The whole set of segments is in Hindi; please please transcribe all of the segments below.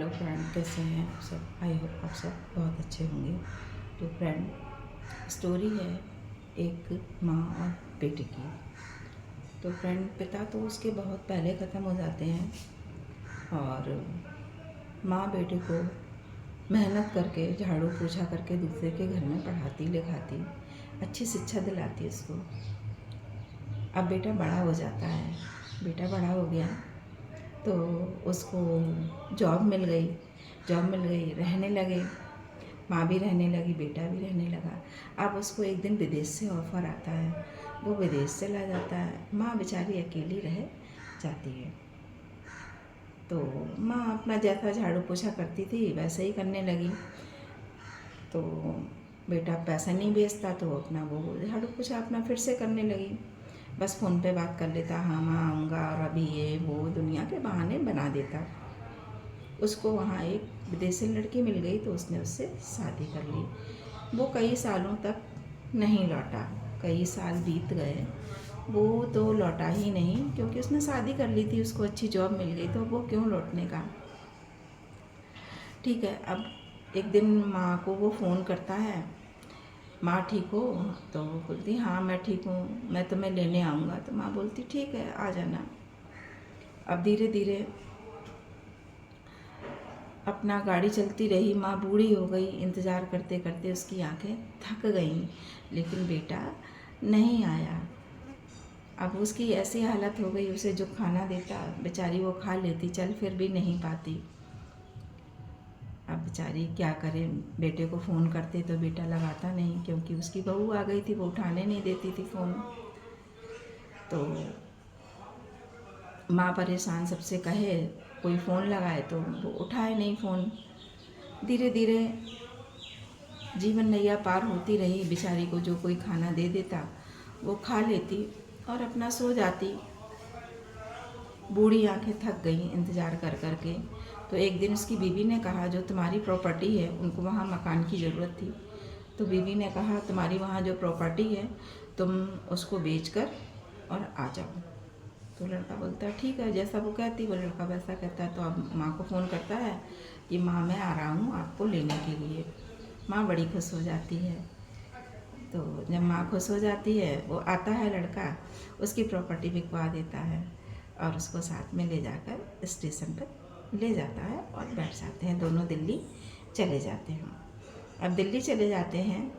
हेलो फ्रेंड, कैसे हैं आप सब? आई होप आप सब बहुत अच्छे होंगे। तो फ्रेंड, स्टोरी है एक माँ और बेटे की। तो फ्रेंड, पिता तो उसके बहुत पहले ख़त्म हो जाते हैं और माँ बेटे को मेहनत करके झाड़ू पोछा करके दूसरे के घर में पढ़ाती लिखाती, अच्छी शिक्षा दिलाती उसको। अब बेटा बड़ा हो जाता है, बेटा बड़ा हो गया तो उसको जॉब मिल गई। रहने लगे, माँ भी रहने लगी, बेटा भी रहने लगा। अब उसको एक दिन विदेश से ऑफ़र आता है, वो विदेश चला जाता है। माँ बेचारी अकेली रह जाती है। तो माँ अपना जैसा झाड़ू पोछा करती थी वैसे ही करने लगी। तो बेटा पैसा नहीं भेजता तो अपना वो झाड़ू पोछा अपना फिर से करने लगी। बस फ़ोन पे बात कर लेता, हाँ माँ आऊँगा और अभी ये वो दुनिया के बहाने बना देता। उसको वहाँ एक विदेशी लड़की मिल गई तो उसने उससे शादी कर ली। वो कई सालों तक नहीं लौटा, कई साल बीत गए, वो तो लौटा ही नहीं, क्योंकि उसने शादी कर ली थी, उसको अच्छी जॉब मिल गई, तो वो क्यों लौटने का। ठीक है, अब एक दिन माँ को वो फ़ोन करता है, माँ ठीक हो? तो वो बोलती हाँ मैं ठीक हूँ, मैं तुम्हें लेने आऊँगा। तो माँ बोलती ठीक है आ जाना। अब धीरे धीरे अपना गाड़ी चलती रही, माँ बूढ़ी हो गई, इंतज़ार करते करते उसकी आंखें थक गईं, लेकिन बेटा नहीं आया। अब उसकी ऐसी हालत हो गई, उसे जो खाना देता बेचारी वो खा लेती, चल फिर भी नहीं पाती। अब बेचारी क्या करे, बेटे को फ़ोन करते तो बेटा लगाता नहीं, क्योंकि उसकी बहू आ गई थी, वो उठाने नहीं देती थी फ़ोन। तो माँ परेशान, सबसे कहे कोई फ़ोन लगाए तो वो उठाए नहीं फ़ोन। धीरे धीरे जीवन नैया पार होती रही, बेचारी को जो कोई खाना दे देता वो खा लेती और अपना सो जाती। बूढ़ी आंखें थक गईं इंतज़ार कर कर के। तो एक दिन उसकी बीवी ने कहा, जो तुम्हारी प्रॉपर्टी है, उनको वहाँ मकान की ज़रूरत थी, तो बीवी ने कहा तुम्हारी वहाँ जो प्रॉपर्टी है तुम उसको बेचकर और आ जाओ। तो लड़का बोलता है ठीक है, जैसा वो कहती वो लड़का वैसा कहता है। तो अब माँ को फ़ोन करता है कि माँ मैं आ रहा हूँ आपको लेने के लिए। माँ बड़ी खुश हो जाती है। तो जब माँ खुश हो जाती है, वो आता है लड़का, उसकी प्रॉपर्टी बिकवा देता है और उसको साथ में ले जाकर स्टेशन पर ले जाता है और बैठ जाते हैं, दोनों दिल्ली चले जाते हैं। अब दिल्ली चले जाते हैं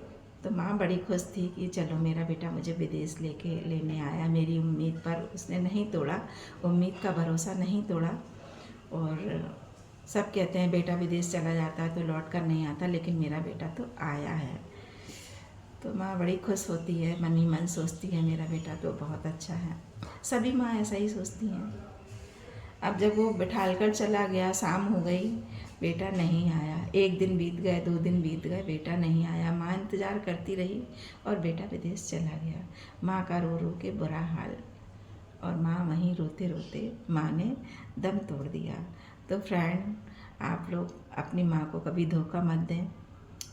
तो माँ बड़ी खुश थी कि चलो मेरा बेटा मुझे विदेश लेने आया, मेरी उम्मीद पर उसने नहीं तोड़ा, उम्मीद का भरोसा नहीं तोड़ा। और सब कहते हैं बेटा विदेश चला जाता है तो लौट कर नहीं आता, लेकिन मेरा बेटा तो आया है। तो माँ बड़ी खुश होती है, मन ही मन सोचती है मेरा बेटा तो बहुत अच्छा है। सभी माँ ऐसा ही सोचती हैं। अब जब वो बिठाल कर चला गया, शाम हो गई, बेटा नहीं आया। एक दिन बीत गए, 2 दिन बीत गए, बेटा नहीं आया। माँ इंतज़ार करती रही और बेटा विदेश चला गया। माँ का रो रो के बुरा हाल, और माँ वहीं रोते रोते माँ ने दम तोड़ दिया। तो फ्रेंड, आप लोग अपनी माँ को कभी धोखा मत दें,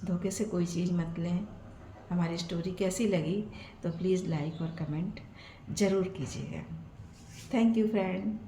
धोखे से कोई चीज़ मत लें। हमारी स्टोरी कैसी लगी तो प्लीज़ लाइक और कमेंट ज़रूर कीजिएगा। Thank you friend.